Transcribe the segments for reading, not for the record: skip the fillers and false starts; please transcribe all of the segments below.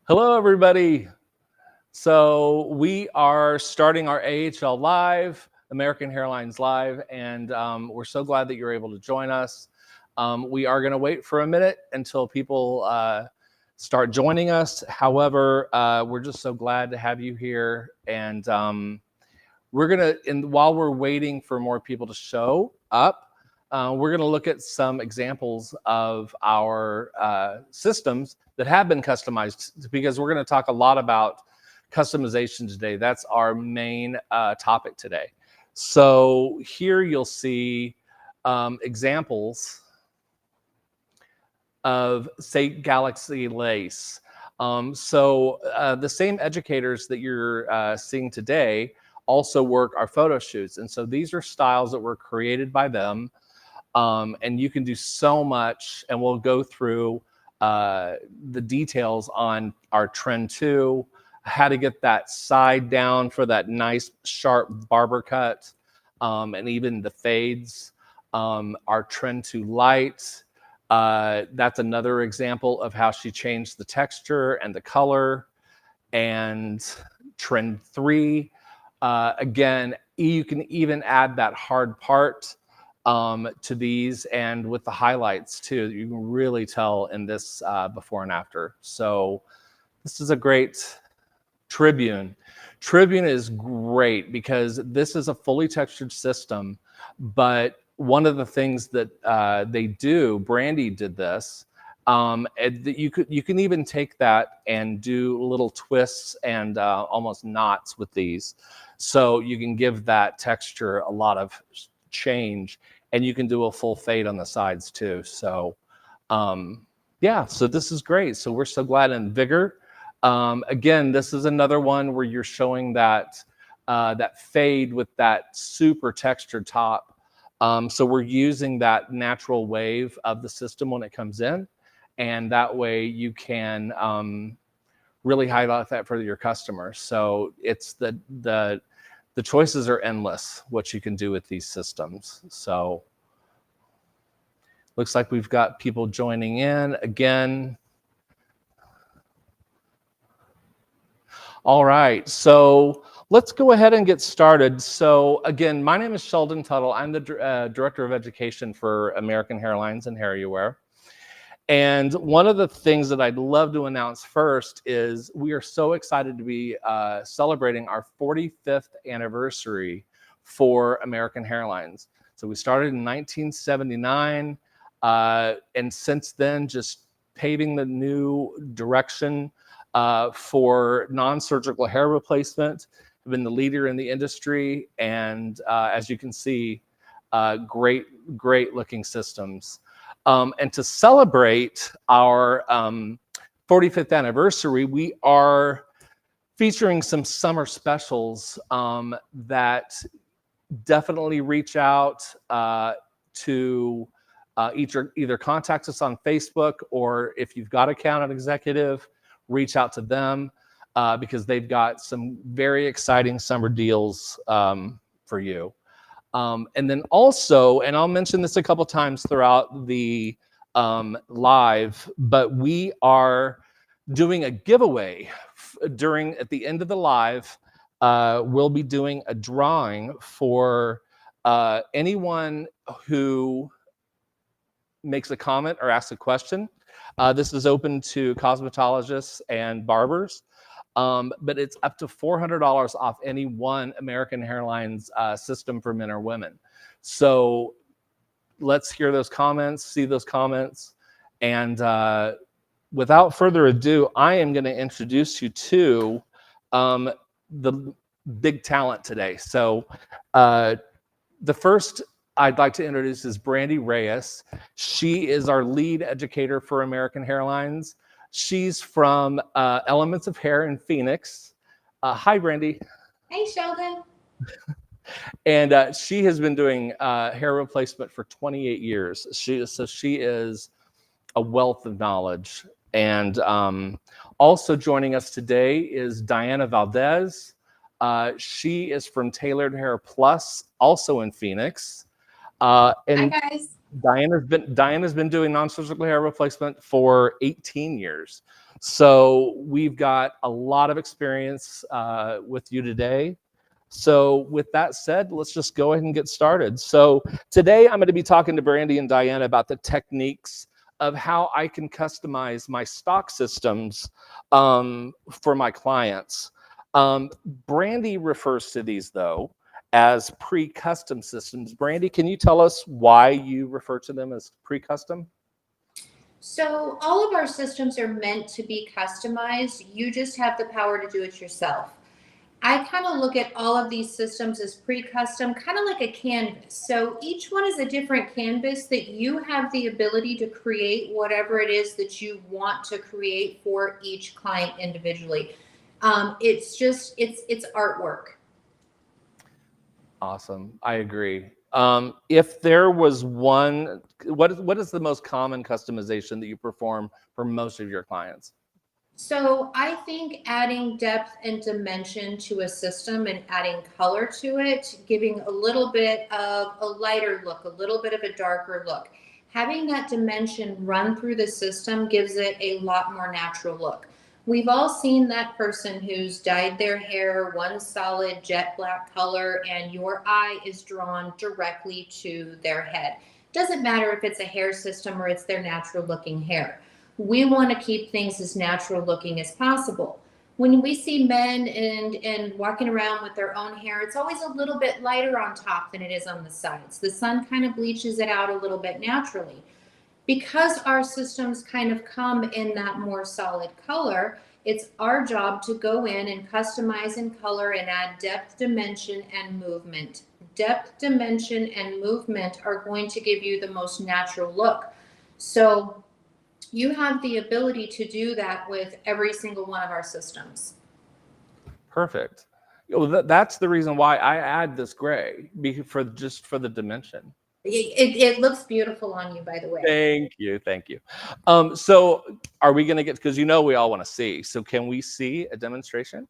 Hello, everybody. So we are starting our AHL Live, American Hairlines Live, and we're so glad that you're able to join us. We are going to wait for a minute until people start joining us. However, we're just so glad to have you here, and we're going to, and while we're waiting for more people to show up, we're going to look at some examples of our systems that have been customized, because we're going to talk a lot about customization today. That's our main topic today. So here you'll see examples of, say, Galaxy Lace. The same educators that you're seeing today also work our photo shoots. And so these are styles that were created by them. And you can do so much, and we'll go through the details on our trend 2, how to get that side down for that nice sharp barber cut, and even the fades. Our trend 2 light, that's another example of how she changed the texture and the color. And trend 3, again, you can even add that hard part to these, and with the highlights too, you can really tell in this before and after. So this is a great Tribune. Tribune is great because this is a fully textured system, but one of the things that they do, Brandie did this, you can even take that and do little twists and almost knots with these. So you can give that texture a lot of change, and you can do a full fade on the sides too. So yeah, so this is great. So we're so glad. And Vigor, again, this is another one where you're showing that that fade with that super textured top. So we're using that natural wave of the system when it comes in, and that way you can really highlight that for your customers. So it's the choices are endless, what you can do with these systems. So looks like we've got people joining in again. All right, so let's go ahead and get started. So again, my name is Sheldon Tuttle. I'm the Director of Education for American Hairlines and HairUWear. And one of the things that I'd love to announce first is we are so excited to be celebrating our 45th anniversary for American Hairlines. So we started in 1979, and since then, just paving the new direction for non-surgical hair replacement. I've been the leader in the industry, and as you can see, great looking systems. And to celebrate our 45th anniversary, we are featuring some summer specials that definitely reach out to either contact us on Facebook, or if you've got Account Executive, reach out to them because they've got some very exciting summer deals for you. And then also, and I'll mention this a couple times throughout the live, but we are doing a giveaway at the end of the live. We'll be doing a drawing for anyone who makes a comment or asks a question. This is open to cosmetologists and barbers. But it's up to $400 off any one American Hairlines system for men or women. So let's hear those comments, see those comments. And without further ado, I am going to introduce you to the big talent today. So the first I'd like to introduce is Brandie Reyes. She is our lead educator for American Hairlines. She's from Elements of Hair in Phoenix. Hi, Brandie. Hey, Sheldon. And she has been doing hair replacement for 28 years. She is a wealth of knowledge. And also joining us today is Diana Valdez. She is from Tailored Hair Plus, also in Phoenix. Hi, guys. Diana's been doing non-surgical hair replacement for 18 years. So we've got a lot of experience with you today. So with that said, let's just go ahead and get started. So today I'm going to be talking to Brandie and Diana about the techniques of how I can customize my stock systems for my clients. Brandie refers to these though as pre-custom systems. Brandie, can you tell us why you refer to them as pre-custom? So all of our systems are meant to be customized. You just have the power to do it yourself. I kind of look at all of these systems as pre-custom, kind of like a canvas. So each one is a different canvas that you have the ability to create whatever it is that you want to create for each client individually. It's artwork. Awesome. I agree. If there was one, what is the most common customization that you perform for most of your clients? So I think adding depth and dimension to a system and adding color to it, giving a little bit of a lighter look, a little bit of a darker look, having that dimension run through the system gives it a lot more natural look. We've all seen that person who's dyed their hair one solid jet black color and your eye is drawn directly to their head. Doesn't matter if it's a hair system or it's their natural looking hair. We want to keep things as natural looking as possible. When we see men and walking around with their own hair, it's always a little bit lighter on top than it is on the sides. The sun kind of bleaches it out a little bit naturally. Because our systems kind of come in that more solid color, it's our job to go in and customize in color and add depth, dimension, and movement. Depth, dimension, and movement are going to give you the most natural look. So you have the ability to do that with every single one of our systems. Perfect. Well, that's the reason why I add this gray, for the dimension. It looks beautiful on you, by the way. Thank you. Thank you. So are we going to get, because we all want to see. So can we see a demonstration?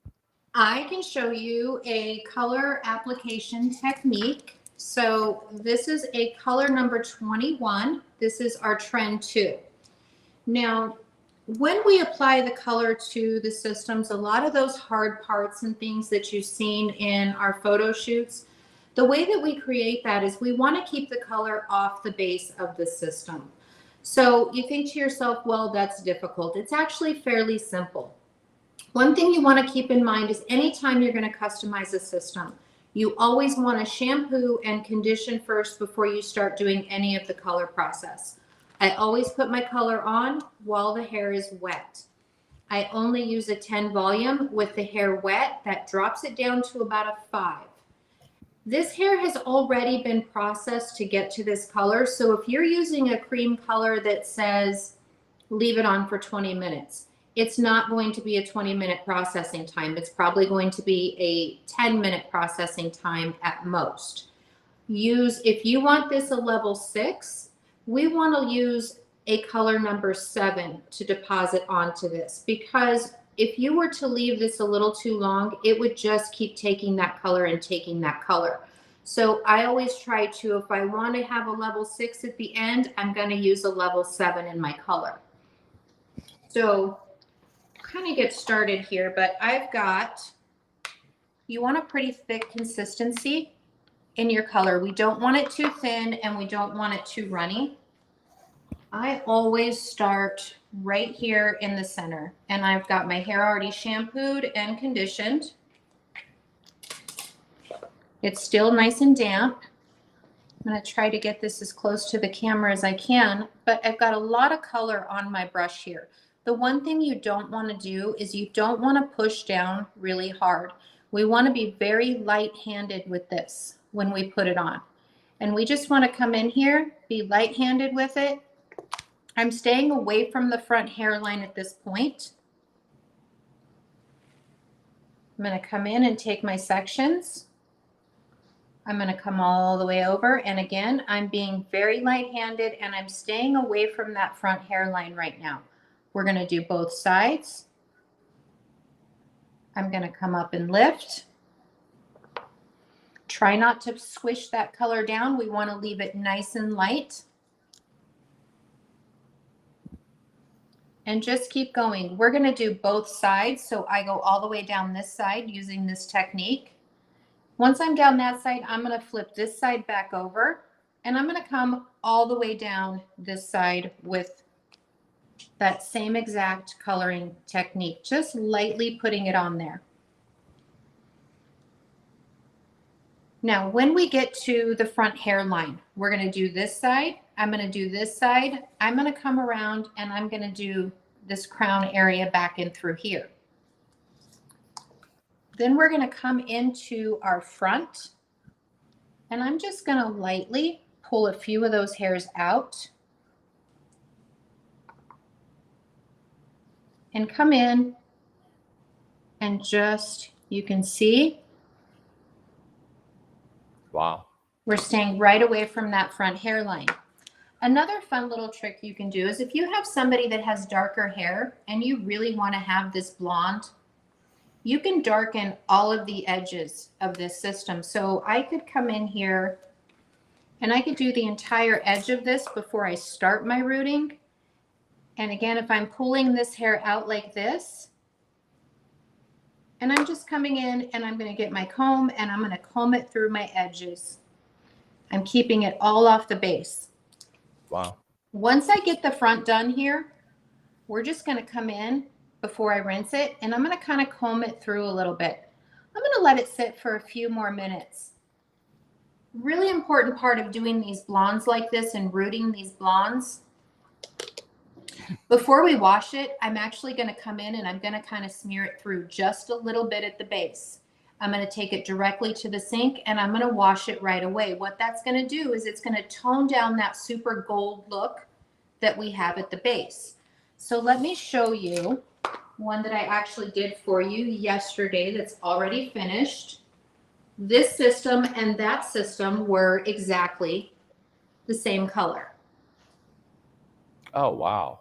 I can show you a color application technique. So this is a color number 21. This is our trend 2. Now, when we apply the color to the systems, a lot of those hard parts and things that you've seen in our photo shoots, the way that we create that is we want to keep the color off the base of the system. So you think to yourself, well, that's difficult. It's actually fairly simple. One thing you want to keep in mind is anytime you're going to customize a system, you always want to shampoo and condition first before you start doing any of the color process. I always put my color on while the hair is wet. I only use a 10 volume with the hair wet. That drops it down to about a 5. This hair has already been processed to get to this color. So if you're using a cream color that says leave it on for 20 minutes, it's not going to be a 20-minute processing time. It's probably going to be a 10-minute processing time at most. If you want this a level 6, we want to use a color number 7 to deposit onto this, because if you were to leave this a little too long, it would just keep taking that color and taking that color. So I always try to, if I want to have a level 6 at the end, I'm going to use a level 7 in my color. So kind of get started here, but you want a pretty thick consistency in your color. We don't want it too thin and we don't want it too runny. I always start right here in the center, and I've got my hair already shampooed and conditioned. It's still nice and damp. I'm going to try to get this as close to the camera as I can, but I've got a lot of color on my brush here. The one thing you don't want to do is you don't want to push down really hard. We want to be very light-handed with this when we put it on. And we just want to come in here, be light-handed with it. I'm staying away from the front hairline at this point. I'm going to come in and take my sections. I'm going to come all the way over. And again, I'm being very light-handed and I'm staying away from that front hairline right now. We're going to do both sides. I'm going to come up and lift. Try not to squish that color down. We want to leave it nice and light. and just keep going. We're going to do both sides. So I go all the way down this side using this technique. Once I'm down that side, I'm going to flip this side back over, and I'm going to come all the way down this side with that same exact coloring technique, just lightly putting it on there. Now, when we get to the front hairline, we're going to do this side. I'm going to do this side. I'm going to come around and I'm going to do this crown area back in through here. Then we're going to come into our front, and I'm just going to lightly pull a few of those hairs out and come in and just, you can see, Wow. we're staying right away from that front hairline. Another fun little trick you can do is if you have somebody that has darker hair and you really want to have this blonde, you can darken all of the edges of this system. So I could come in here and I could do the entire edge of this before I start my rooting. And again, if I'm pulling this hair out like this, and I'm just coming in and I'm going to get my comb and I'm going to comb it through my edges. I'm keeping it all off the base. Wow. Once I get the front done here, we're just going to come in before I rinse it, and I'm going to kind of comb it through a little bit. I'm going to let it sit for a few more minutes. Really important part of doing these blondes like this and rooting these blondes. Before we wash it, I'm actually going to come in and I'm going to kind of smear it through just a little bit at the base. I'm going to take it directly to the sink and I'm going to wash it right away. What that's going to do is it's going to tone down that super gold look that we have at the base. So let me show you one that I actually did for you yesterday that's already finished. This system and that system were exactly the same color. Oh, wow.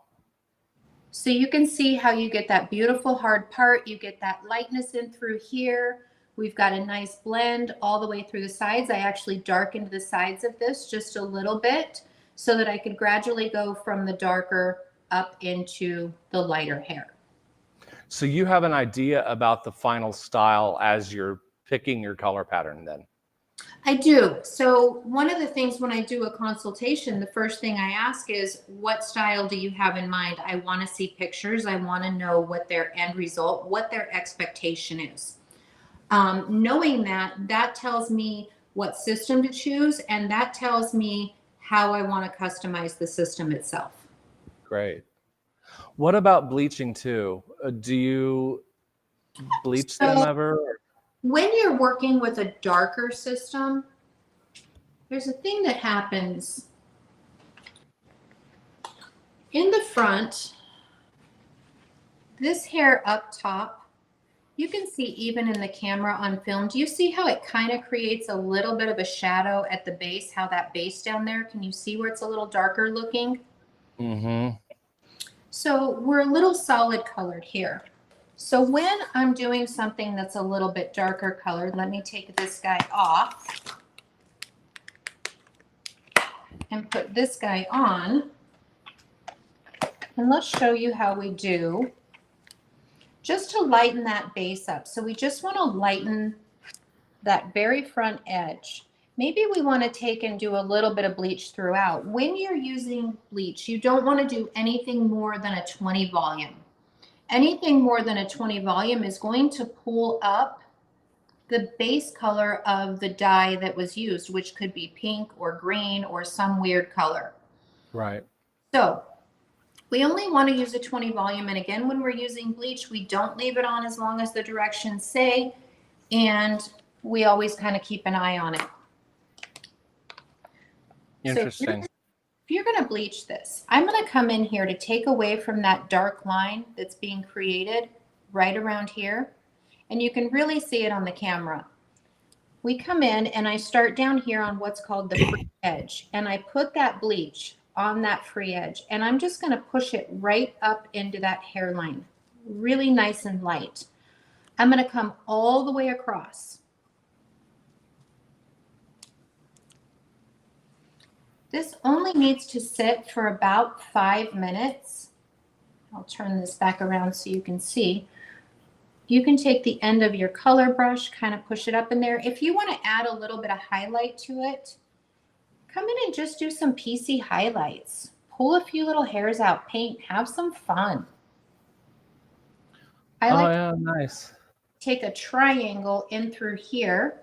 So you can see how you get that beautiful hard part. You get that lightness in through here. We've got a nice blend all the way through the sides. I actually darkened the sides of this just a little bit so that I could gradually go from the darker up into the lighter hair. So you have an idea about the final style as you're picking your color pattern then? I do. So one of the things when I do a consultation, the first thing I ask is, what style do you have in mind? I want to see pictures. I want to know what their end result, what their expectation is. Knowing that, that tells me what system to choose, and that tells me how I want to customize the system itself. Great. What about bleaching too? Do you bleach them ever? When you're working with a darker system, there's a thing that happens in the front. This hair up top, you can see even in the camera on film, do you see how it kind of creates a little bit of a shadow at the base, how that base down there, can you see where it's a little darker looking? Mm-hmm. So we're a little solid colored here. So when I'm doing something that's a little bit darker colored, let me take this guy off and put this guy on. And let's show you how we do just to lighten that base up. So we just want to lighten that very front edge. Maybe we want to take and do a little bit of bleach throughout. When you're using bleach, you don't want to do anything more than a 20 volume. Anything more than a 20 volume is going to pull up the base color of the dye that was used, which could be pink or green or some weird color. Right. So we only want to use a 20 volume. And again, when we're using bleach, we don't leave it on as long as the directions say, and we always kind of keep an eye on it. Interesting. So if you're going to bleach this, I'm going to come in here to take away from that dark line that's being created right around here. And you can really see it on the camera. We come in and I start down here on what's called the free edge. And I put that bleach on that free edge. And I'm just going to push it right up into that hairline. Really nice and light. I'm going to come all the way across. This only needs to sit for about 5 minutes. I'll turn this back around so you can see. You can take the end of your color brush, kind of push it up in there. If you want to add a little bit of highlight to it, come in and just do some PC highlights. Pull a few little hairs out, paint, have some fun. Nice. Take a triangle in through here,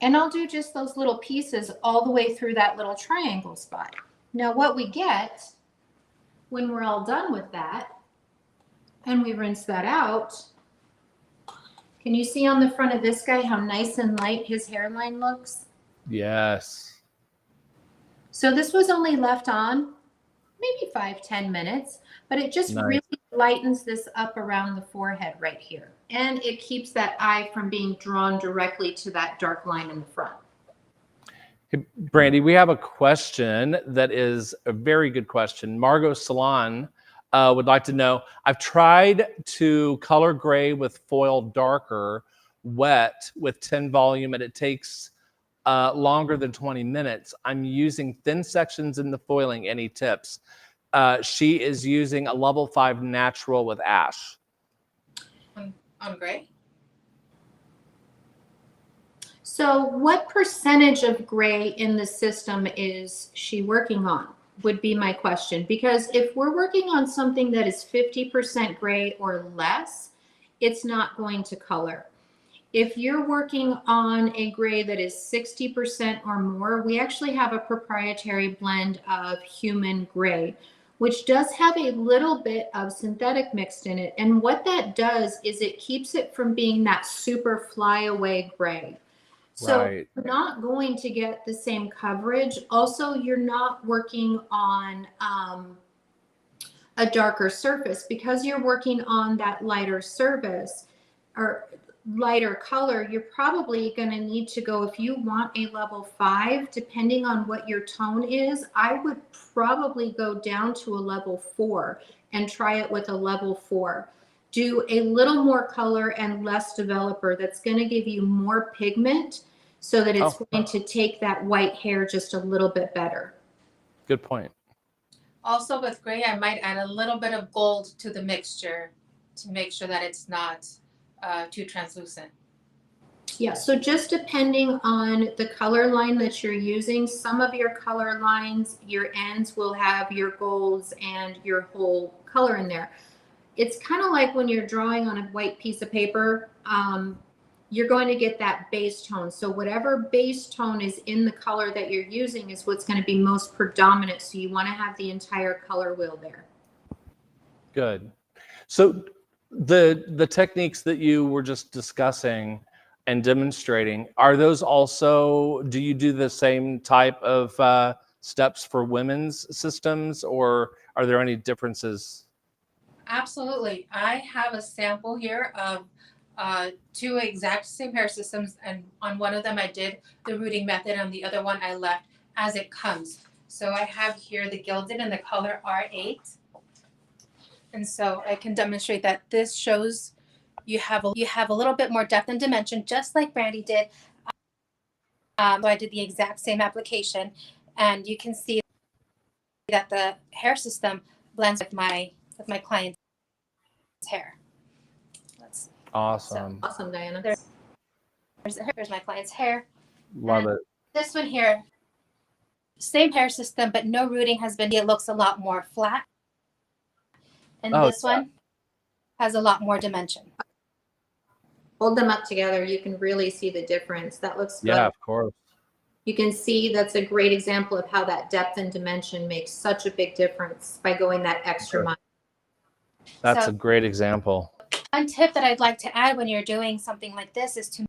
and I'll do just those little pieces all the way through that little triangle spot. Now what we get when we're all done with that, and we rinse that out, can you see on the front of this guy how nice and light his hairline looks? Yes. So this was only left on maybe 5-10 minutes, but it just Nice. really lightens this up around the forehead right here. And it keeps that eye from being drawn directly to that dark line in the front. Hey, Brandie, we have a question that is a very good question. Margot Salon would like to know, I've tried to color gray with foil darker, wet with 10 volume, and it takes longer than 20 minutes. I'm using thin sections in the foiling. Any tips? She is using a level 5 natural with ash. On gray? So what percentage of gray in the system is she working on, would be my question. Because if we're working on something that is 50% gray or less, it's not going to color. If you're working on a gray that is 60% or more, we actually have a proprietary blend of human gray, which does have a little bit of synthetic mixed in it. And what that does is it keeps it from being that super flyaway gray. So Right. you're not going to get the same coverage. Also, you're not working on a darker surface because you're working on that lighter surface or lighter color. You're probably going to need to go, if you want a level 5, depending on what your tone is, I would probably go down to a level 4 and try it with a level 4. Do a little more color and less developer. That's going to give you more pigment so that it's going to take that white hair just a little bit better. Good point. Also with gray, I might add a little bit of gold to the mixture to make sure that it's not too translucent. Yeah, so just depending on the color line that you're using, some of your color lines, your ends will have your golds and your whole color in there. It's kind of like when you're drawing on a white piece of paper, you're going to get that base tone. So whatever base tone is in the color that you're using is what's going to be most predominant. So you want to have the entire color wheel there. Good. So the techniques that you were just discussing and demonstrating, are those also, do you do the same type of steps for women's systems, or are there any differences? Absolutely. I have a sample here of 2 exact same hair systems, and on one of them I did the rooting method, and the other one I left as it comes. So I have here the gilded and the color R8. And so I can demonstrate that this shows you have a little bit more depth and dimension, just like Brandie did. So I did the exact same application, and you can see that the hair system blends with my client's hair. Let's see. Awesome. So, awesome, Diana. Here's my client's hair. Love it. This one here, same hair system, but no rooting has been. It looks a lot more flat. And this one has a lot more dimension. Hold them up together. You can really see the difference. That looks good. Yeah, of course. You can see that's a great example of how that depth and dimension makes such a big difference by going that extra mile. That's a great example. One tip that I'd like to add when you're doing something like this is to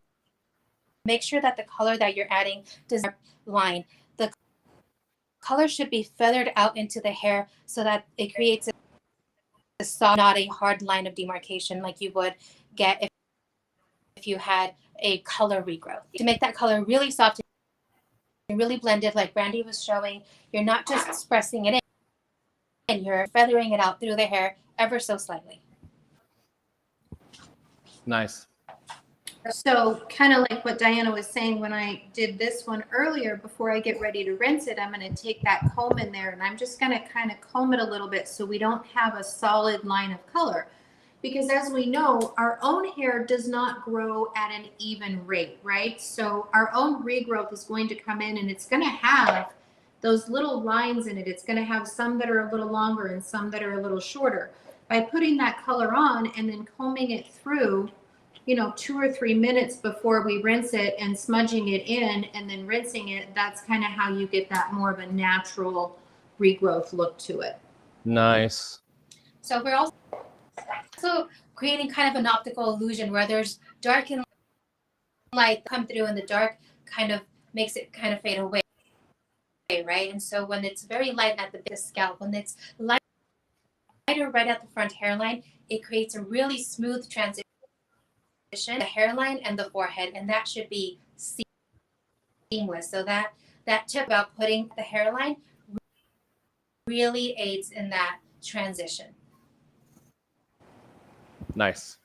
make sure that the color that you're adding does not line. The color should be feathered out into the hair so that it creates a soft, not a hard line of demarcation like you would get if you had a color regrowth. To make that color really soft and really blended, like Brandie was showing, you're not just expressing it in, you're feathering it out through the hair ever so slightly. Nice. So kind of like what Diana was saying when I did this one earlier, before I get ready to rinse it, I'm going to take that comb in there and I'm just going to kind of comb it a little bit so we don't have a solid line of color. Because as we know, our own hair does not grow at an even rate, right? So our own regrowth is going to come in and it's going to have those little lines in it. It's going to have some that are a little longer and some that are a little shorter. By putting that color on and then combing it through, 2 or 3 minutes before we rinse it and smudging it in and then rinsing it, that's kind of how you get that more of a natural regrowth look to it. Nice. So we're also creating kind of an optical illusion where there's dark and light come through, and the dark kind of makes it kind of fade away, right? And so when it's very light at the scalp, when it's lighter right at the front hairline, it creates a really smooth transition, the hairline and the forehead, and that should be seamless. So that tip about putting the hairline really aids in that transition. Nice.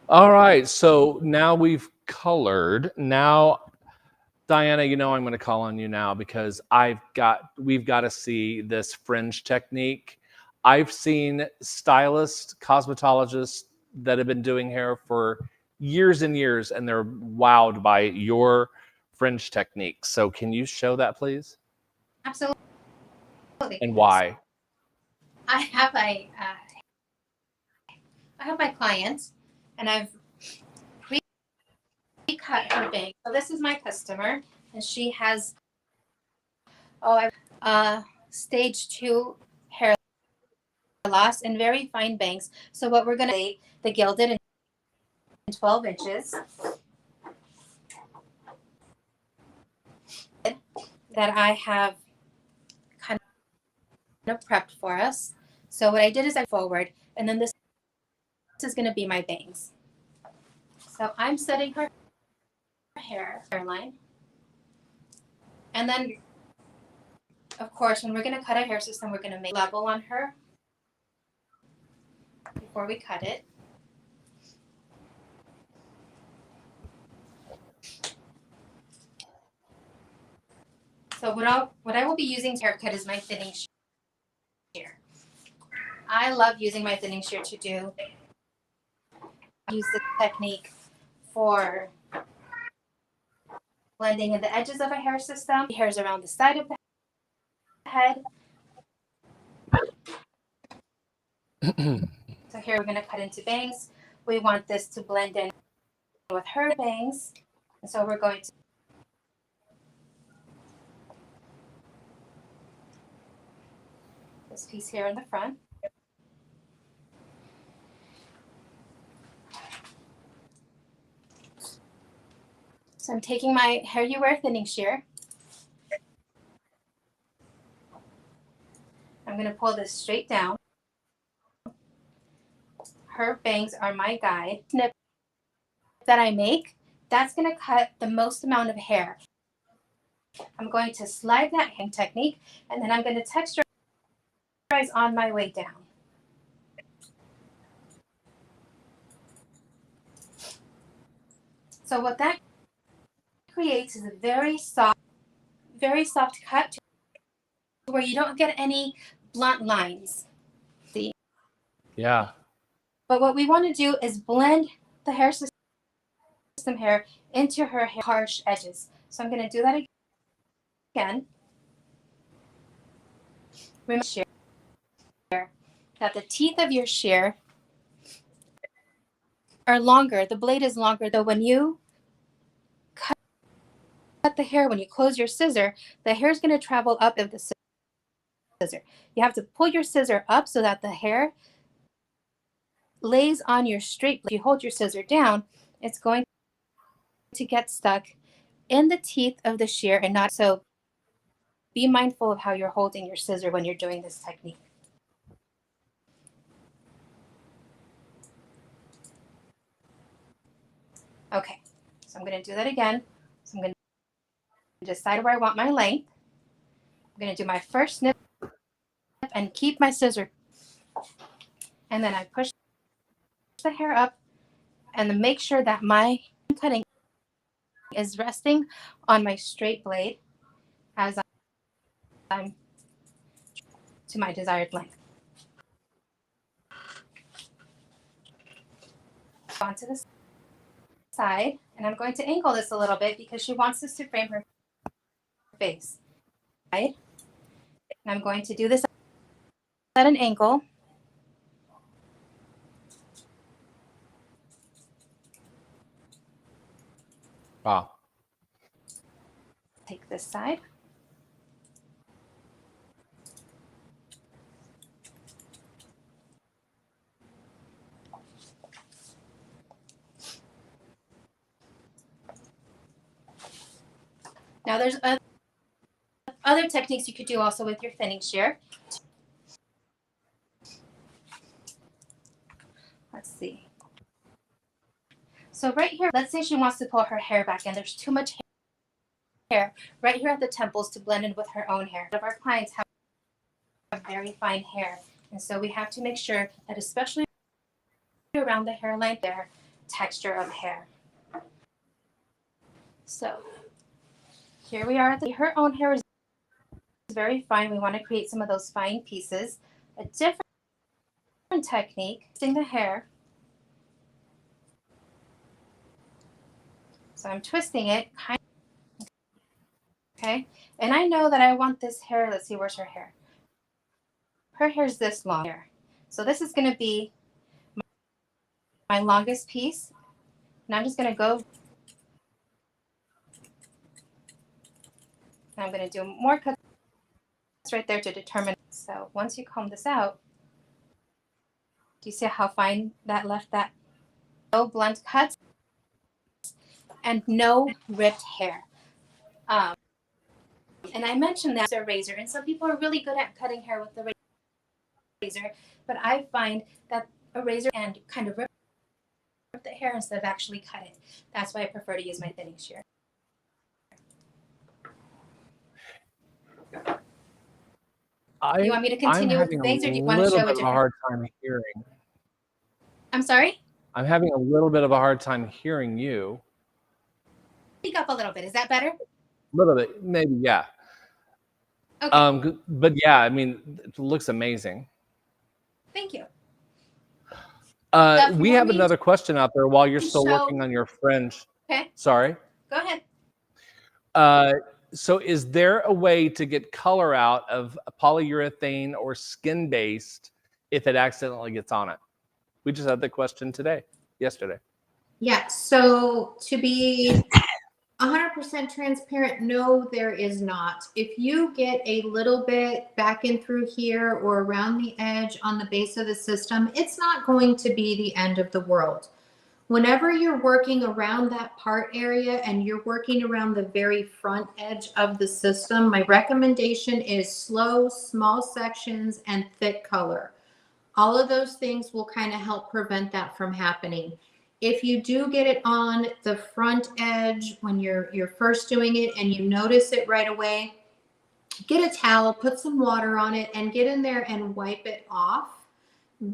All right, so now we've colored. Now, Diana, I'm going to call on you now because we've got to see this fringe technique. I've seen stylists, cosmetologists that have been doing hair for years and years, and they're wowed by your fringe technique. So can you show that, please? Absolutely. And why? I have my client, and I've pre-cut her bangs. So this is my customer, and she has stage 2 hair loss and very fine bangs. So what we're going to do, the gilded in 12 inches that I have kind of prepped for us. So what I did is I forward, and then this is going to be my bangs. So I'm setting her hairline. And then, of course, when we're going to cut a hair system, we're going to make level on her before we cut it. So what I will be using to haircut is my thinning shear. I love using my thinning shear to use this technique for blending in the edges of a hair system, hairs around the side of the head. So here we're going to cut into bangs. We want this to blend in with her bangs. And so we're going to this piece here in the front. So I'm taking my HairUWear thinning shear. I'm going to pull this straight down. Her bangs are my guide. Snip that I make, that's going to cut the most amount of hair. I'm going to slide that hand technique, and then I'm going to texturize on my way down. So what that creates is a very soft cut where you don't get any blunt lines. See? Yeah. But what we want to do is blend the hair system hair into her harsh edges. So I'm going to do that again. Remember that the teeth of your shear are longer. The blade is longer. So when you cut the hair, when you close your scissor, the hair is going to travel up of the scissor. You have to pull your scissor up so that the hair lays on your straight blade. If you hold your scissor down, it's going to get stuck in the teeth of the shear and not. So be mindful of how you're holding your scissor when you're doing this technique. Okay, so I'm going to do that again. So I'm going to decide where I want my length. I'm going to do my first snip and keep my scissor. And then I push the hair up and then make sure that my cutting is resting on my straight blade as I'm to my desired length. Onto the side, and I'm going to angle this a little bit because she wants this to frame her face. Right? And I'm going to do this at an angle. Wow. Take this side. Now there's other techniques you could do also with your thinning shear. Let's see. So right here, let's say she wants to pull her hair back and there's too much hair right here at the temples to blend in with her own hair. Some of our clients have very fine hair, and so we have to make sure that especially around the hairline, their texture of hair. So here we are at her own hair is very fine. We want to create some of those fine pieces. A different technique, twisting the hair. So I'm twisting it, okay? And I know that I want this hair. Let's see, where's her hair? Her hair's this long here. So this is going to be my longest piece. And I'm just going to go. And I'm going to do more cuts right there to determine. So once you comb this out, do you see how fine that left that? No blunt cuts and no ripped hair. And I mentioned that a razor, and some people are really good at cutting hair with the razor, but I find that a razor and kind of rip the hair instead of actually cut it. That's why I prefer to use my thinning shear. You want me to continue with the things, or do you want to show a different? I'm having a hard time hearing. I'm sorry? I'm having a little bit of a hard time hearing you. Speak up a little bit. Is that better? A little bit, maybe, yeah. Okay. But yeah, I mean, it looks amazing. Thank you. We have another question out there while you're still working on your fringe. Okay. Sorry. Go ahead. So is there a way to get color out of polyurethane or skin-based if it accidentally gets on it? We just had the question yesterday. Yeah, so to be 100% transparent, no, there is not. If you get a little bit back in through here or around the edge on the base of the system, it's not going to be the end of the world. Whenever you're working around that part area and you're working around the very front edge of the system, my recommendation is slow, small sections and thick color. All of those things will kind of help prevent that from happening. If you do get it on the front edge when you're first doing it and you notice it right away, get a towel, put some water on it, and get in there and wipe it off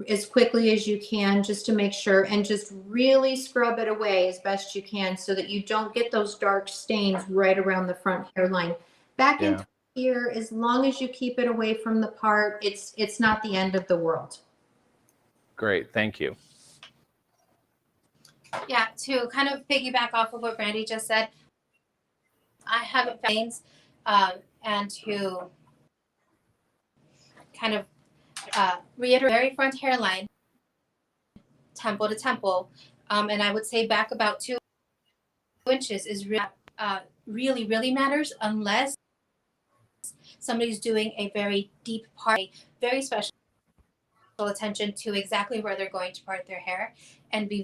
as quickly as you can, just to make sure, and just really scrub it away as best you can so that you don't get those dark stains right around the front hairline. Back in here, as long as you keep it away from the part, it's not the end of the world. Great, thank you. Yeah, to kind of piggyback off of what Brandie just said, I haven't found and to kind of reiterate, very front hairline, temple to temple, and I would say back about 2 inches is really, really matters, unless somebody's doing a very deep part, very special attention to exactly where they're going to part their hair, and be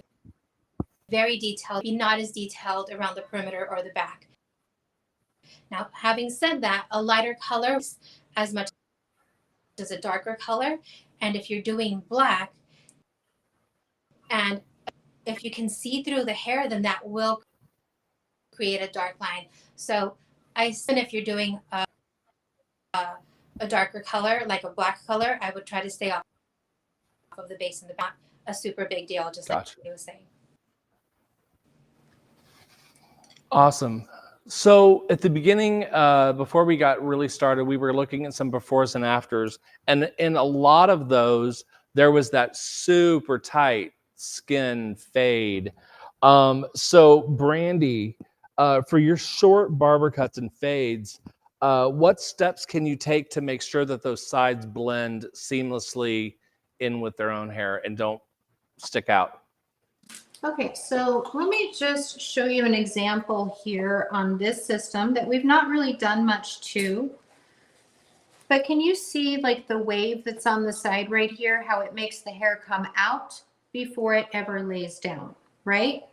very detailed, be not as detailed around the perimeter or the back. Now, having said that, a lighter color as much as a darker color, and if you're doing black, and if you can see through the hair, then that will create a dark line. So if you're doing a darker color, like a black color, I would try to stay off of the base and the back. A super big deal, just like you were saying. Awesome. So at the beginning, before we got really started, we were looking at some befores and afters, and in a lot of those, there was that super tight skin fade. So Brandie, for your short barber cuts and fades, what steps can you take to make sure that those sides blend seamlessly in with their own hair and don't stick out? Okay, so let me just show you an example here on this system that we've not really done much to. But can you see like the wave that's on the side right here, how it makes the hair come out before it ever lays down, right?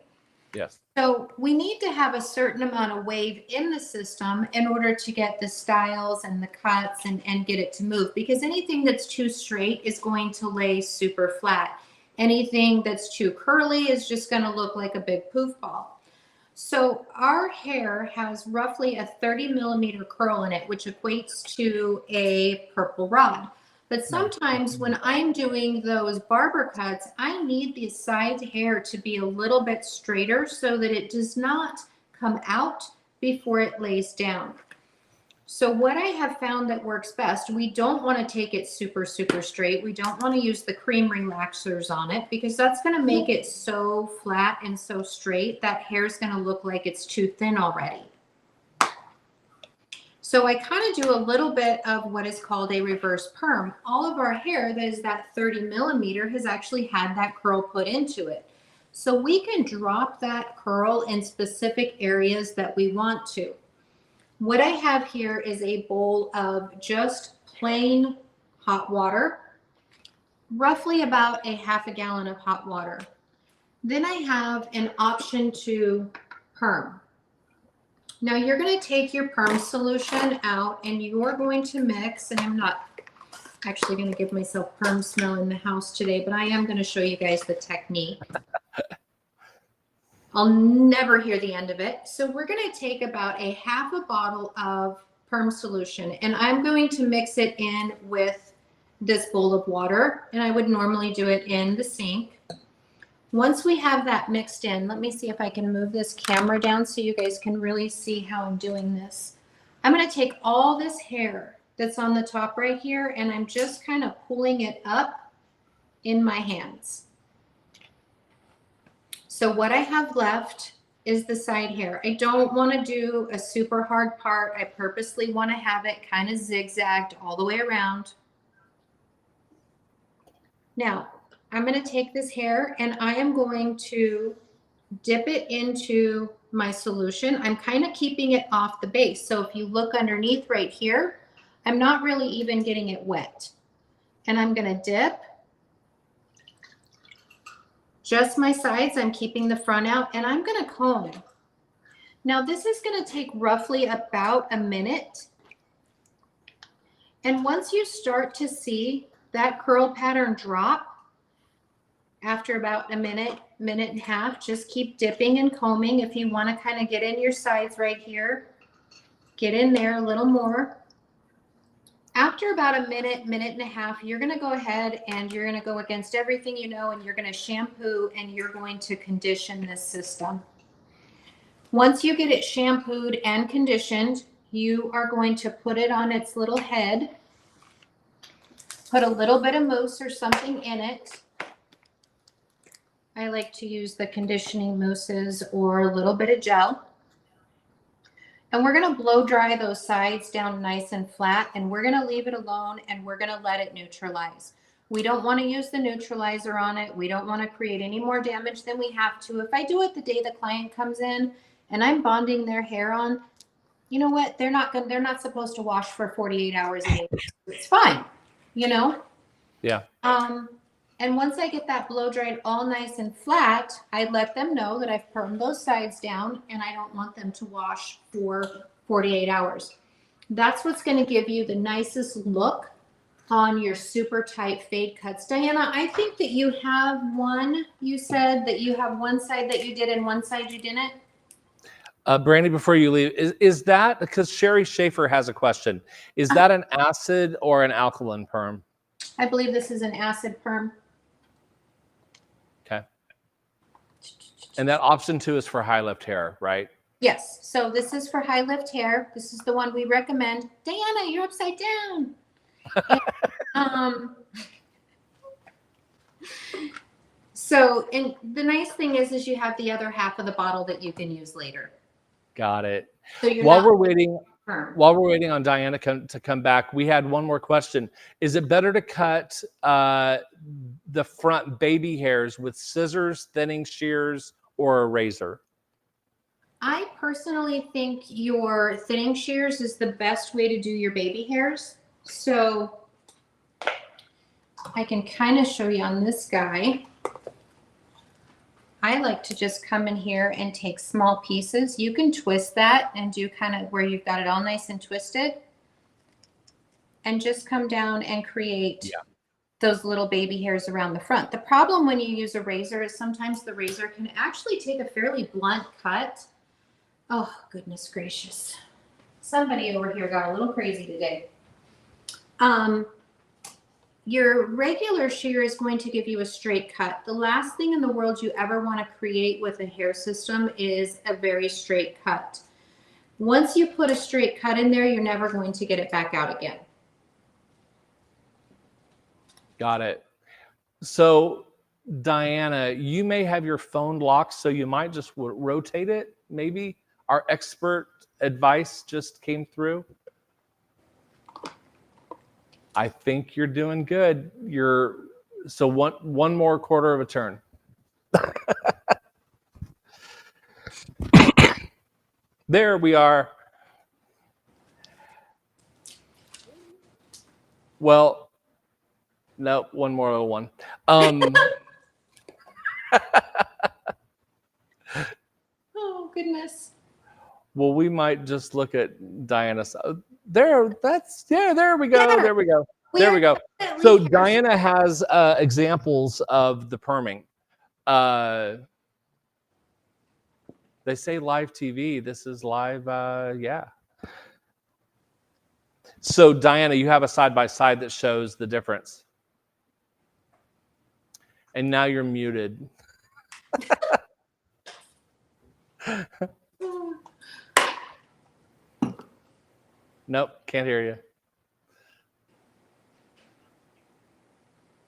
Yes. So we need to have a certain amount of wave in the system in order to get the styles and the cuts and get it to move, because anything that's too straight is going to lay super flat. Anything that's too curly is just going to look like a big poof ball. So our hair has roughly a 30 millimeter curl in it, which equates to a purple rod. But sometimes when I'm doing those barber cuts, I need the side hair to be a little bit straighter so that it does not come out before it lays down. So what I have found that works best, we don't want to take it super, super straight. We don't want to use the cream relaxers on it because that's going to make it so flat and so straight that hair's going to look like it's too thin already. So I kind of do a little bit of what is called a reverse perm. All of our hair that is that 30 millimeter has actually had that curl put into it. So we can drop that curl in specific areas that we want to. What I have here is a bowl of just plain hot water, roughly about a half a gallon of hot water. Then I have an option to perm. Now you're going to take your perm solution out and you're going to mix, and I'm not actually going to give myself perm smell in the house today, but I am going to show you guys the technique. I'll never hear the end of it. So we're going to take about a half a bottle of perm solution, and I'm going to mix it in with this bowl of water, and I would normally do it in the sink. Once we have that mixed in, let me see if I can move this camera down so you guys can really see how I'm doing this. I'm going to take all this hair that's on the top right here, and I'm just kind of pulling it up in my hands. So what I have left is the side hair. I don't want to do a super hard part. I purposely want to have it kind of zigzagged all the way around. Now, I'm going to take this hair and I am going to dip it into my solution. I'm kind of keeping it off the base. So if you look underneath right here, I'm not really even getting it wet. And I'm going to dip just my sides. I'm keeping the front out, and I'm going to comb. Now this is going to take roughly about a minute. And once you start to see that curl pattern drop, after about a minute, minute and a half, just keep dipping and combing. If you want to kind of get in your sides right here, get in there a little more. After about a minute, minute and a half, you're going to go ahead and you're going to go against everything you know, and you're going to shampoo and you're going to condition this system. Once you get it shampooed and conditioned, you are going to put it on its little head, put a little bit of mousse or something in it. I like to use the conditioning mousses or a little bit of gel. And we're going to blow dry those sides down nice and flat, and we're going to leave it alone and we're going to let it neutralize. We don't want to use the neutralizer on it. We don't want to create any more damage than we have to. If I do it the day the client comes in and I'm bonding their hair on, you know what? They're not supposed to wash for 48 hours a day. It's fine, you know? Yeah. And once I get that blow dried all nice and flat, I let them know that I've permed those sides down and I don't want them to wash for 48 hours. That's what's going to give you the nicest look on your super tight fade cuts. Diana, I think that you have one, you said that you have one side that you did and one side you didn't. Brandie, before you leave, is that, because Sherry Schaefer has a question, is that an acid or an alkaline perm? I believe this is an acid perm. Okay. And that option 2 is for high lift hair, right? Yes, so this is for high lift hair. This is the one we recommend. Diana, you're upside down. And, so, and the nice thing is you have the other half of the bottle that you can use later. Got it. So you're While not we're waiting, firm. while we're waiting on Diana to come back, we had one more question. Is it better to cut the front baby hairs with scissors, thinning shears, or a razor? I personally think your thinning shears is the best way to do your baby hairs. So I can kind of show you on this guy. I like to just come in here and take small pieces. You can twist that and do kind of where you've got it all nice and twisted. And just come down and create those little baby hairs around the front. The problem when you use a razor is sometimes the razor can actually take a fairly blunt cut. Oh, goodness gracious. Somebody over here got a little crazy today. Your regular shear is going to give you a straight cut. The last thing in the world you ever want to create with a hair system is a very straight cut. Once you put a straight cut in there, you're never going to get it back out again. Got it. So, Diana, you may have your phone locked, so you might just rotate it, maybe. Our expert advice just came through. I think you're doing good. So one more quarter of a turn. There we are. Well, no, one more of one. Oh, goodness. Well, we might just look at Diana's. There we go. There we go. There we go. So Diana has examples of the perming. They say live TV. This is live. Yeah. So Diana, you have a side-by-side that shows the difference. And now you're muted. Nope, can't hear you.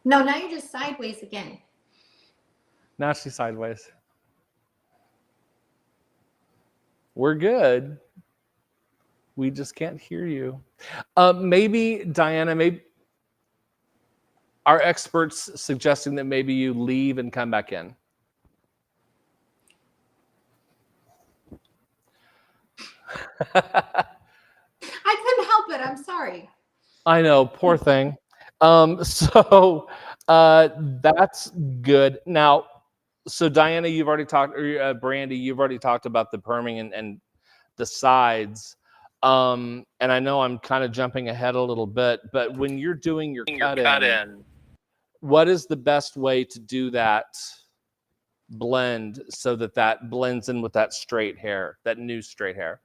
No, now you're just sideways again. Now she's sideways. We're good. We just can't hear you. Maybe, Diana, maybe our experts suggesting that maybe you leave and come back in. I couldn't help it. I'm sorry. I know, poor thing. So that's good. Now, so Diana, you've already talked, or Brandie, you've already talked about the perming and the sides. And I know I'm kind of jumping ahead a little bit, but when you're doing your cut in, what is the best way to do that blend so that that blends in with that straight hair, that new straight hair?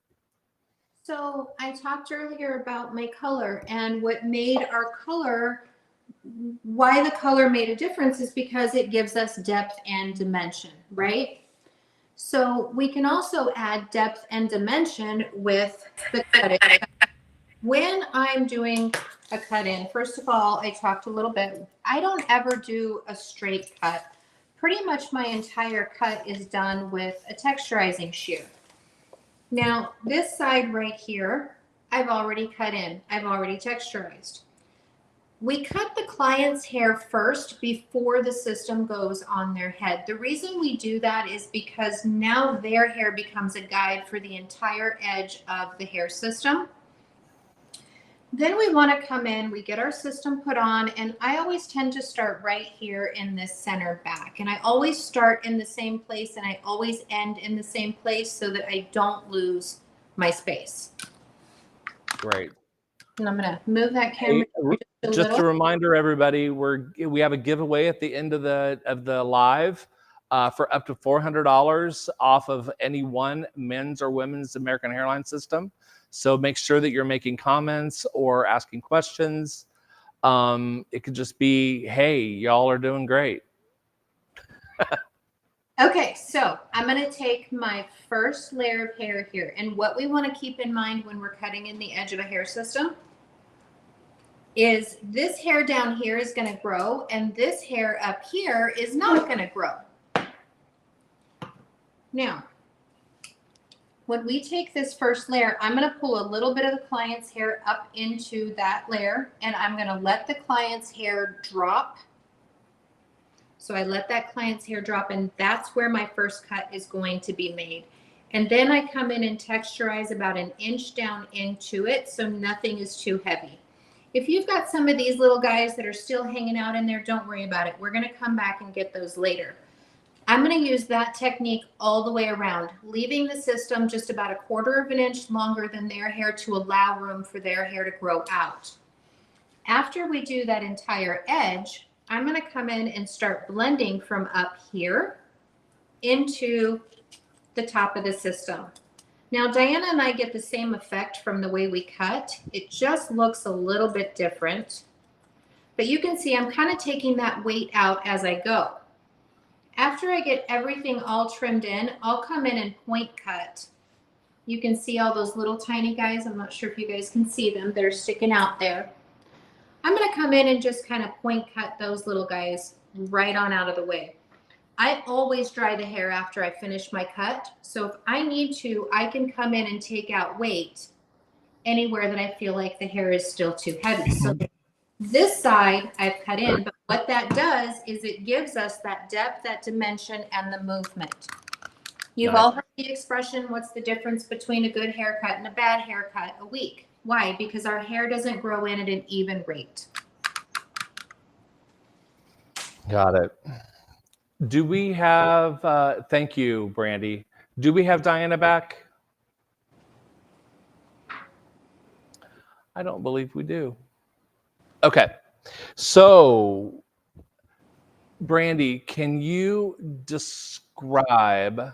So I talked earlier about my color, and what made our color, why the color made a difference is because it gives us depth and dimension, right? So we can also add depth and dimension with the cut in. When I'm doing a cut in, first of all, I talked a little bit. I don't ever do a straight cut. Pretty much my entire cut is done with a texturizing shear. Now, this side right here, I've already cut in. I've already texturized. We cut the client's hair first before the system goes on their head. The reason we do that is because now their hair becomes a guide for the entire edge of the hair system. Then we want to come in, we get our system put on, and I always tend to start right here in this center back. And I always start in the same place and I always end in the same place so that I don't lose my space. Great. And I'm going to move that camera. Hey, just a reminder, everybody, we have a giveaway at the end of the live for up to $400 off of any one men's or women's American Hairline system. So make sure that you're making comments or asking questions. It could just be, hey, y'all are doing great. Okay, so I'm going to take my first layer of hair here. And what we want to keep in mind when we're cutting in the edge of a hair system is this hair down here is going to grow and this hair up here is not going to grow. Now, when we take this first layer, I'm going to pull a little bit of the client's hair up into that layer, and I'm going to let the client's hair drop. So I let that client's hair drop, and that's where my first cut is going to be made. And then I come in and texturize about 1 inch down into it so nothing is too heavy. If you've got some of these little guys that are still hanging out in there, don't worry about it. We're going to come back and get those later. I'm going to use that technique all the way around, leaving the system just about 1/4 inch longer than their hair to allow room for their hair to grow out. After we do that entire edge, I'm going to come in and start blending from up here into the top of the system. Now, Diana and I get the same effect from the way we cut. It just looks a little bit different. But you can see I'm kind of taking that weight out as I go. After I get everything all trimmed in, I'll come in and point cut. You can see all those little tiny guys. I'm not sure if you guys can see them. They're sticking out there. I'm going to come in and just kind of point cut those little guys right on out of the way. I always dry the hair after I finish my cut. So if I need to, I can come in and take out weight anywhere that I feel like the hair is still too heavy. So this side I've cut in, but what that does is it gives us that depth, that dimension, and the movement. You've all heard the expression, what's the difference between a good haircut and a bad haircut? A week. Why? Because our hair doesn't grow in at an even rate. Got it. Do we have, thank you, Brandie. Do we have Diana back? I don't believe we do. Okay. So, Brandie, can you describe,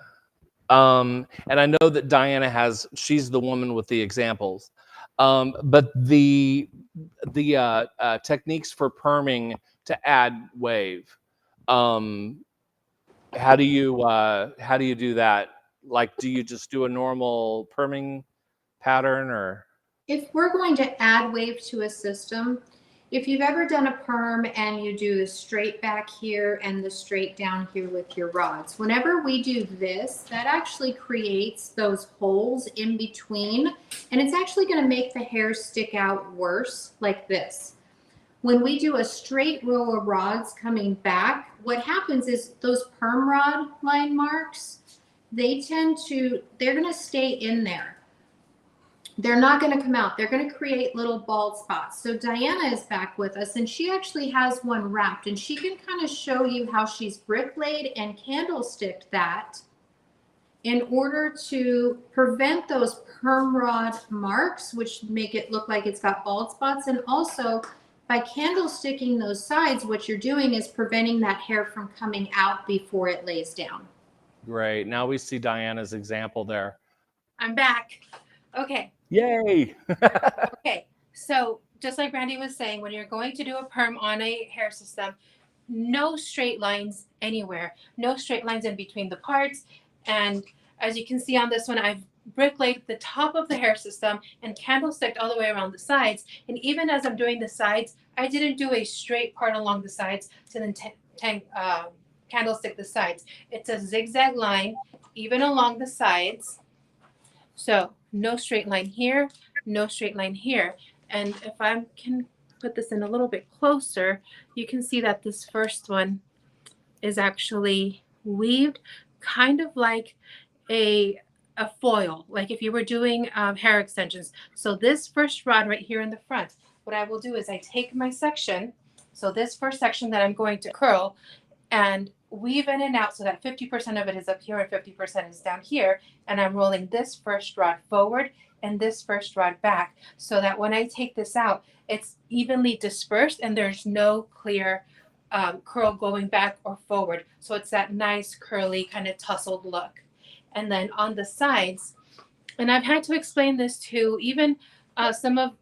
and I know that Diana she's the woman with the examples, but the techniques for perming to add wave. How do you do that? Like, do you just do a normal perming pattern, or? If we're going to add wave to a system, if you've ever done a perm and you do the straight back here and the straight down here with your rods, whenever we do this, that actually creates those holes in between, and it's actually going to make the hair stick out worse like this. When we do a straight row of rods coming back, what happens is those perm rod line marks, they're going to stay in there. They're not going to come out. They're going to create little bald spots. So Diana is back with us, and she actually has one wrapped, and she can kind of show you how she's bricklayed and candlesticked that in order to prevent those perm rod marks, which make it look like it's got bald spots. And also, by candlesticking those sides, what you're doing is preventing that hair from coming out before it lays down. Great. Now we see Diana's example there. I'm back. Okay. Yay. Okay. So just like Brandie was saying, when you're going to do a perm on a hair system, no straight lines anywhere. No straight lines in between the parts. And as you can see on this one, I've bricklayed the top of the hair system and candlesticked all the way around the sides. And even as I'm doing the sides, I didn't do a straight part along the sides to then candlestick the sides. It's a zigzag line even along the sides. So no straight line here, no straight line here. And if I can put this in a little bit closer, you can see that this first one is actually weaved kind of like a foil, like if you were doing hair extensions. So this first rod right here in the front, what I will do is I take my section, so this first section that I'm going to curl, and weave in and out so that 50% of it is up here and 50% is down here. And I'm rolling this first rod forward and this first rod back so that when I take this out, it's evenly dispersed and there's no clear curl going back or forward. So it's that nice curly kind of tousled look. And then on the sides, and I've had to explain this to even some of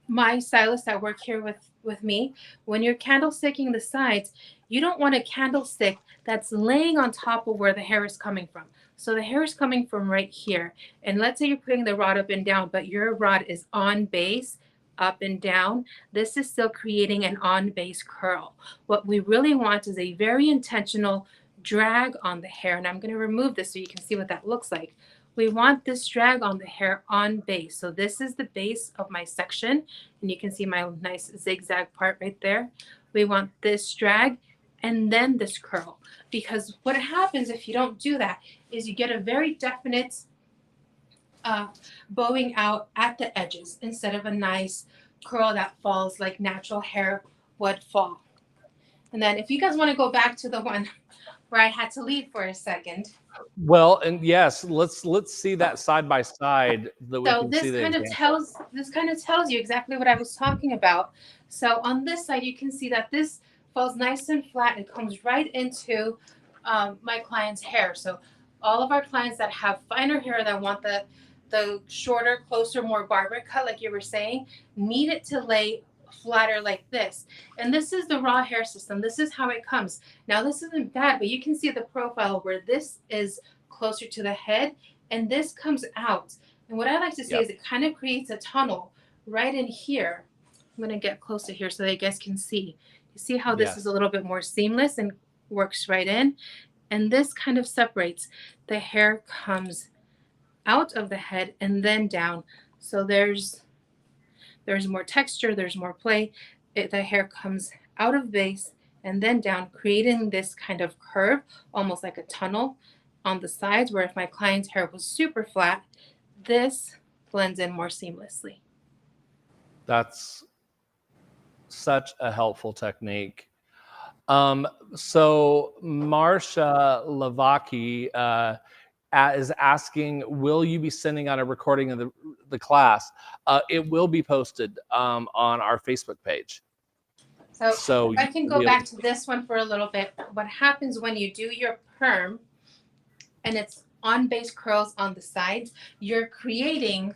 my stylists that work here with me, when you're candlesticking the sides, You don't want a candlestick that's laying on top of where the hair is coming from. So the hair is coming from right here. And let's say you're putting the rod up and down, but your rod is on base, up and down. This is still creating an on base curl. What we really want is a very intentional drag on the hair. And I'm going to remove this so you can see what that looks like. We want this drag on the hair on base. So this is the base of my section. And you can see my nice zigzag part right there. We want this drag and then this curl. Because what happens if you don't do that is you get a very definite bowing out at the edges instead of a nice curl that falls like natural hair would fall. And then if you guys want to go back to the one where I had to leave for a second. Well, and yes, let's see that side by side. So this kind of tells you exactly what I was talking about. So on this side, you can see that this falls nice and flat and comes right into my client's hair. So all of our clients that have finer hair that want the shorter, closer, more barber cut, like you were saying, need it to lay flatter like this. And this is the raw hair system. This is how it comes. Now this isn't bad, but you can see the profile where this is closer to the head and this comes out. And what I like to say is it kind of creates a tunnel right in here. I'm going to get closer here so that you guys can see. You see how this is a little bit more seamless and works right in. And this kind of separates. The hair comes out of the head and then down. So there's more texture, there's more play. The hair comes out of base and then down, creating this kind of curve, almost like a tunnel on the sides, where if my client's hair was super flat, this blends in more seamlessly. That's such a helpful technique. So Marsha Lavaki is asking, will you be sending out a recording of the class? It will be posted on our Facebook page. So I can go back to this one for a little bit. What happens when you do your perm and it's on base curls on the sides, you're creating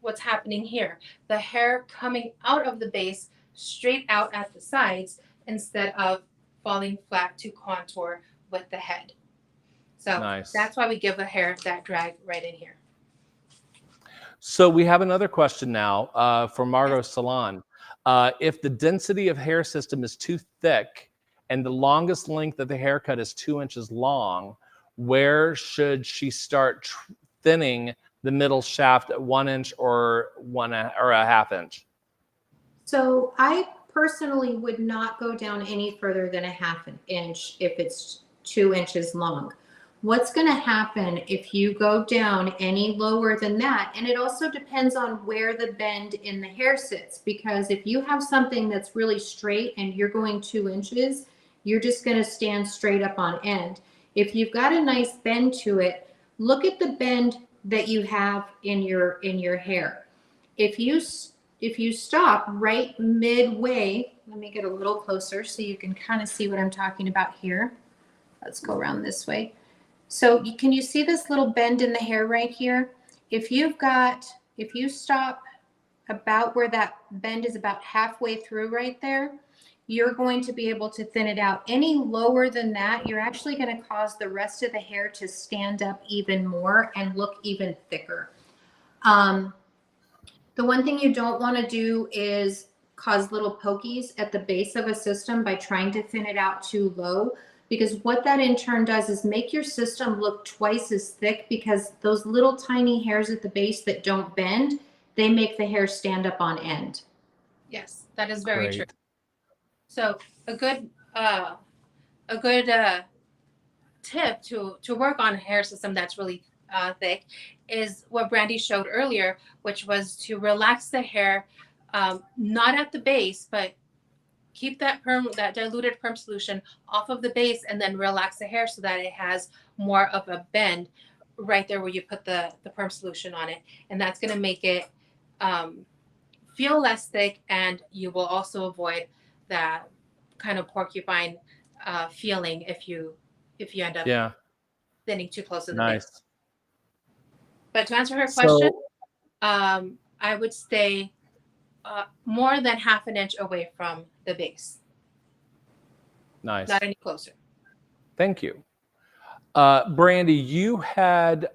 what's happening here. The hair coming out of the base straight out at the sides instead of falling flat to contour with the head. So that's why we give the hair that drag right in here. So we have another question now from Margot Salon. If the density of hair system is too thick and the longest length of the haircut is 2 inches long, where should she start thinning the middle shaft at 1 inch or a half inch? So I personally would not go down any further than a half an inch if it's 2 inches long. What's going to happen if you go down any lower than that? And it also depends on where the bend in the hair sits, because if you have something that's really straight and you're going 2 inches, you're just going to stand straight up on end. If you've got a nice bend to it, look at the bend that you have in your hair. If you stop right midway, let me get a little closer so you can kind of see what I'm talking about here. Let's go around this way. So can you see this little bend in the hair right here? If you stop about where that bend is, about halfway through right there, you're going to be able to thin it out. Any lower than that, you're actually going to cause the rest of the hair to stand up even more and look even thicker. The one thing you don't want to do is cause little pokies at the base of a system by trying to thin it out too low, because what that in turn does is make your system look twice as thick, because those little tiny hairs at the base that don't bend, they make the hair stand up on end. Yes, that is very true. Great. So a good tip to work on a hair system that's really thick is what Brandie showed earlier, which was to relax the hair, not at the base, but keep that diluted perm solution off of the base and then relax the hair so that it has more of a bend right there where you put the perm solution on it. And that's going to make it feel less thick, and you will also avoid that kind of porcupine feeling if you end up thinning too close to the base. But to answer her question, I would stay more than half an inch away from the base. Nice. not any closer. Thank you. Brandie, you had,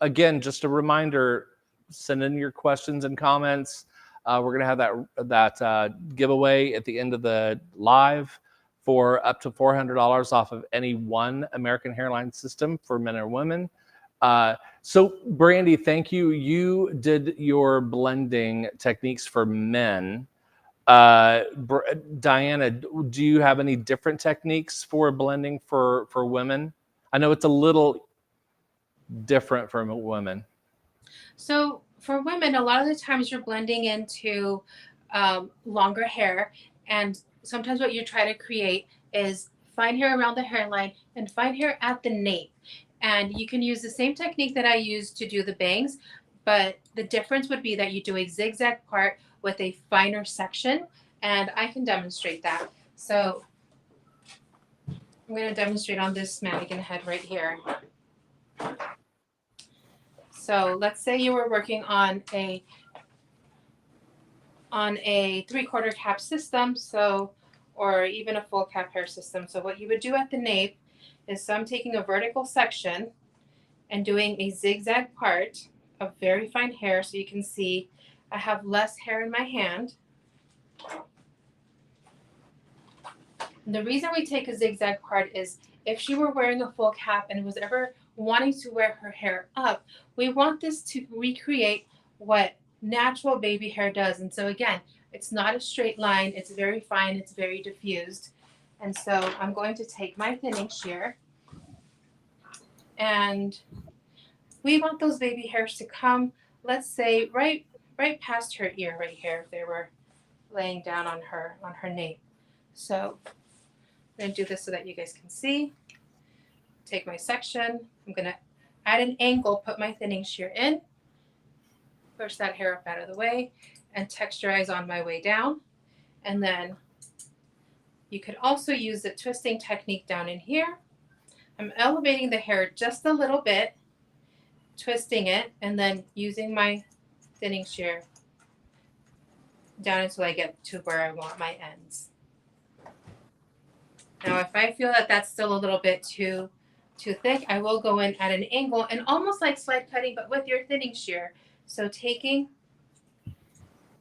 again, just a reminder, send in your questions and comments. We're going to have that giveaway at the end of the live for up to $400 off of any one American Hairline system for men or women. So Brandie, thank you. You did your blending techniques for men. Diana, do you have any different techniques for blending for women? I know it's a little different from women. So for women, a lot of the times you're blending into longer hair, and sometimes what you try to create is fine hair around the hairline and fine hair at the nape. And you can use the same technique that I use to do the bangs, but the difference would be that you do a zigzag part with a finer section, and I can demonstrate that. So I'm going to demonstrate on this mannequin head right here. So let's say you were working on a 3/4 cap system, so, or even a full cap hair system. So what you would do at the nape is, so I'm taking a vertical section and doing a zigzag part of very fine hair, so you can see I have less hair in my hand. And the reason we take a zigzag part is if she were wearing a full cap and was ever wanting to wear her hair up, we want this to recreate what natural baby hair does. And so again, it's not a straight line, it's very fine, it's very diffused. And so I'm going to take my thinning shear, and we want those baby hairs to come, let's say right past her ear right here, if they were laying down on her nape. So I'm going to do this so that you guys can see. Take my section, I'm going to add an angle, put my thinning shear in, push that hair up out of the way, and texturize on my way down. And then you could also use the twisting technique down in here. I'm elevating the hair just a little bit, twisting it, and then using my thinning shear down until I get to where I want my ends. Now, if I feel that that's still a little bit too thick, I will go in at an angle and almost like slide cutting, but with your thinning shear. So taking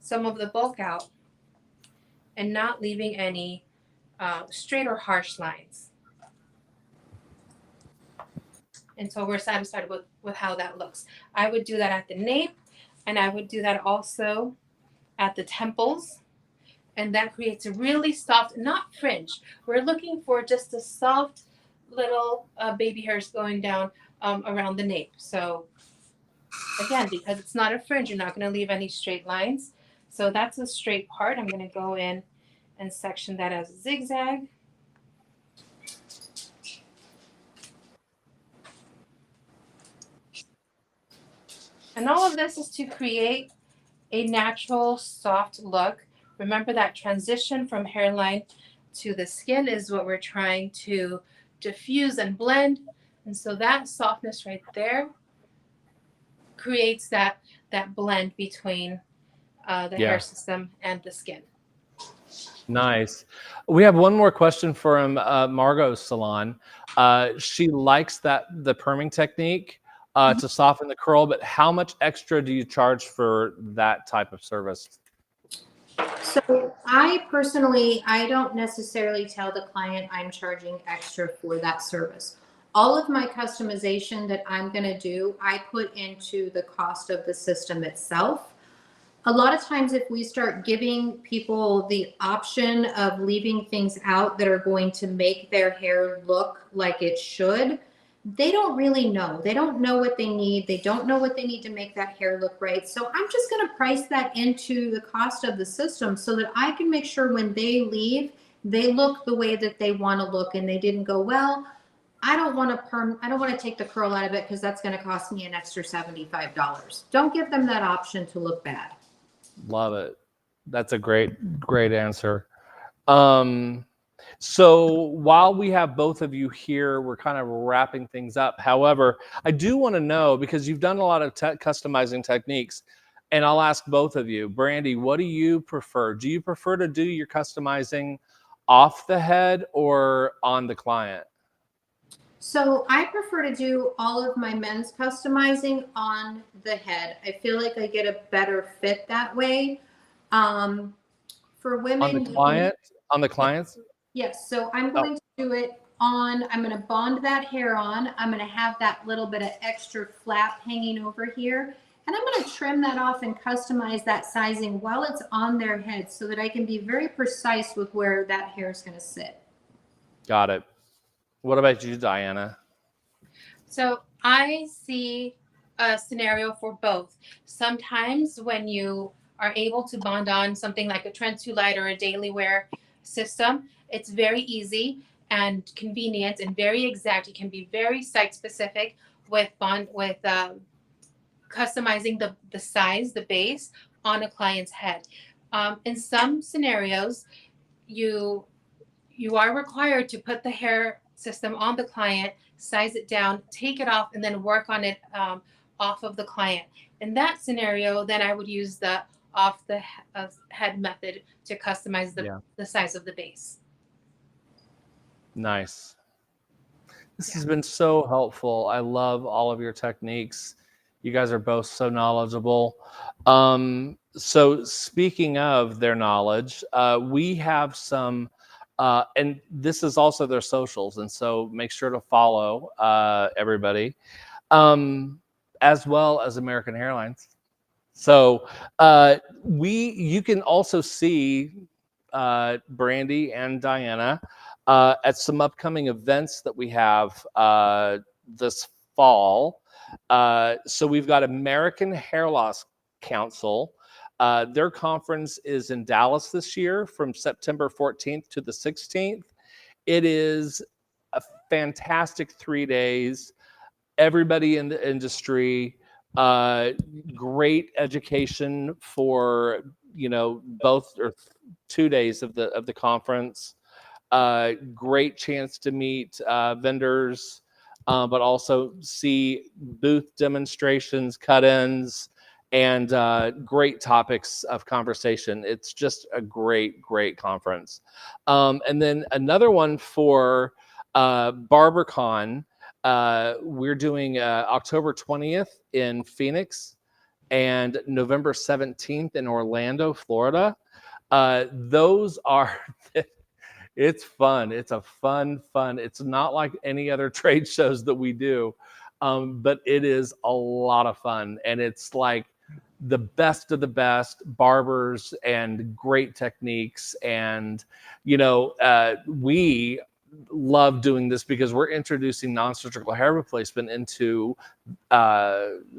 some of the bulk out and not leaving any straight or harsh lines until we're satisfied with how that looks. I would do that at the nape, and I would do that also at the temples. And that creates a really soft, not fringe. We're looking for just a soft little baby hairs going down around the nape. So again, because it's not a fringe, you're not going to leave any straight lines. So that's a straight part. I'm going to go in and section that as a zigzag. And all of this is to create a natural, soft look. Remember that transition from hairline to the skin is what we're trying to diffuse and blend. And so that softness right there creates that blend between the hair system and the skin. Nice. We have one more question from Margot's salon. She likes the perming technique to soften the curl, but how much extra do you charge for that type of service? So I personally, I don't necessarily tell the client I'm charging extra for that service. All of my customization that I'm going to do, I put into the cost of the system itself. A lot of times if we start giving people the option of leaving things out that are going to make their hair look like it should, they don't really know. They don't know what they need. They don't know what they need to make that hair look right. So I'm just going to price that into the cost of the system so that I can make sure when they leave, they look the way that they want to look, and they didn't go, well, I don't want to take the curl out of it because that's going to cost me an extra $75. Don't give them that option to look bad. Love it. That's a great answer. So while we have both of you here, we're kind of wrapping things up. However, I do want to know, because you've done a lot of customizing techniques, and I'll ask both of you. Brandie, what do you prefer? Do you prefer to do your customizing off the head or on the client? So I prefer to do all of my men's customizing on the head. I feel like I get a better fit that way. For On the women, client? On the yeah, clients? yes. So I'm Oh, going to do it on, I'm going to bond that hair on. I'm going to have that little bit of extra flap hanging over here. And I'm going to trim that off and customize that sizing while it's on their head so that I can be very precise with where that hair is going to sit. got it. What about you, Diana? So I see a scenario for both. Sometimes when you are able to bond on something like a Trend 2 Light or a daily wear system, it's very easy and convenient and very exact. You can be very site specific with customizing the size, the base on a client's head. In some scenarios, you are required to put the hair system on the client, size it down, take it off, and then work on it off of the client. In that scenario, then I would use the off the head method to customize the size of the base. Nice. This has been so helpful. I love all of your techniques. You guys are both so knowledgeable. So speaking of their knowledge, we have some, and this is also their socials. And so make sure to follow everybody, as well as American Hairlines. So you can also see Brandie and Diana at some upcoming events that we have this fall. So we've got American Hair Loss Council. Their conference is in Dallas this year from September 14th to the 16th. It is a fantastic 3 days. Everybody in the industry, great education for both or 2 days of the conference. Great chance to meet vendors, but also see booth demonstrations, cut-ins, and great topics of conversation. It's just a great conference. And then another one for BarberCon. We're doing October 20th in Phoenix and November 17th in Orlando, Florida. Those are, it's fun. It's a fun. It's not like any other trade shows that we do, but it is a lot of fun. And it's like the best of the best barbers and great techniques. And, we love doing this because we're introducing non-surgical hair replacement into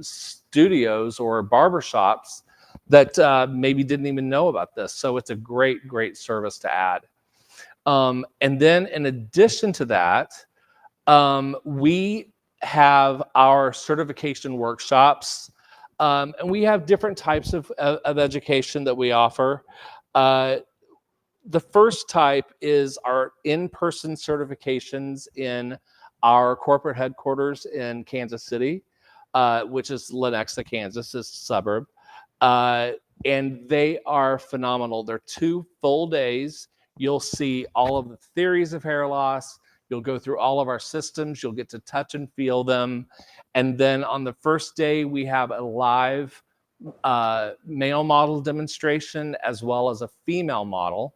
studios or barbershops that maybe didn't even know about this. So it's a great service to add. And then in addition to that, we have our certification workshops, and we have different types of education that we offer. The first type is our in-person certifications in our corporate headquarters in Kansas City, which is Lenexa, Kansas, is a suburb. And they are phenomenal. They're 2 full days. You'll see all of the theories of hair loss. You'll go through all of our systems. You'll get to touch and feel them. And then on the first day, we have a live male model demonstration as well as a female model.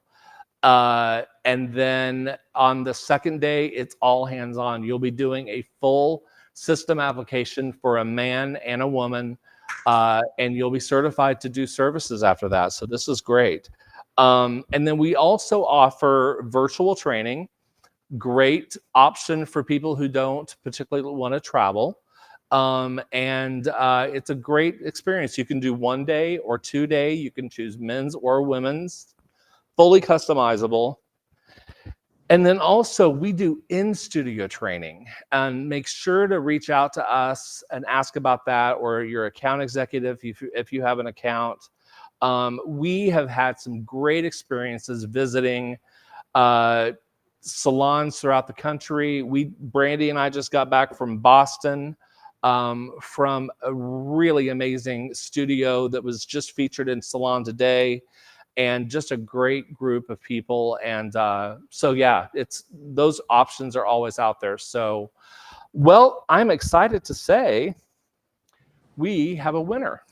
And then on the second day, it's all hands-on. You'll be doing a full system application for a man and a woman, and you'll be certified to do services after that. So this is great. And then we also offer virtual training, great option for people who don't particularly want to travel. And it's a great experience. You can do 1 day or 2 day. You can choose men's or women's, fully customizable. And then also we do in-studio training, and make sure to reach out to us and ask about that, or your account executive if you have an account. We have had some great experiences visiting salons throughout the country. Brandie and I just got back from Boston, from a really amazing studio that was just featured in Salon Today. and just a great group of people. And so, yeah, those options are always out there. So, well, I'm excited to say we have a winner.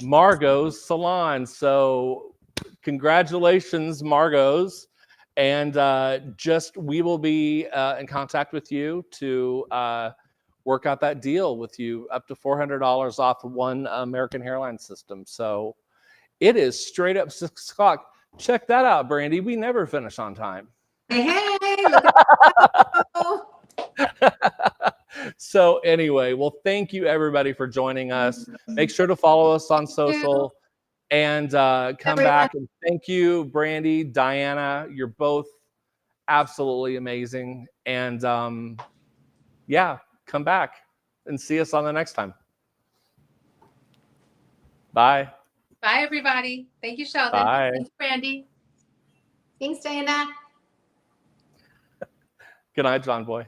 Margot's Salon. So congratulations, Margot's. And we will be in contact with you to work out that deal with you, up to $400 off one American Hairline system. So it is straight up 6 o'clock. Check that out, Brandie. We never finish on time. Hey, look at that. So anyway, well, thank you everybody for joining us. Make sure to follow us on social and come back. And thank you, Brandie, Diana. You're both absolutely amazing. And yeah, come back and see us on the next time. Bye. Bye, everybody. Thank you, Sheldon. Bye. Thanks, Brandie. Thanks, Diana. Good night, John Boy.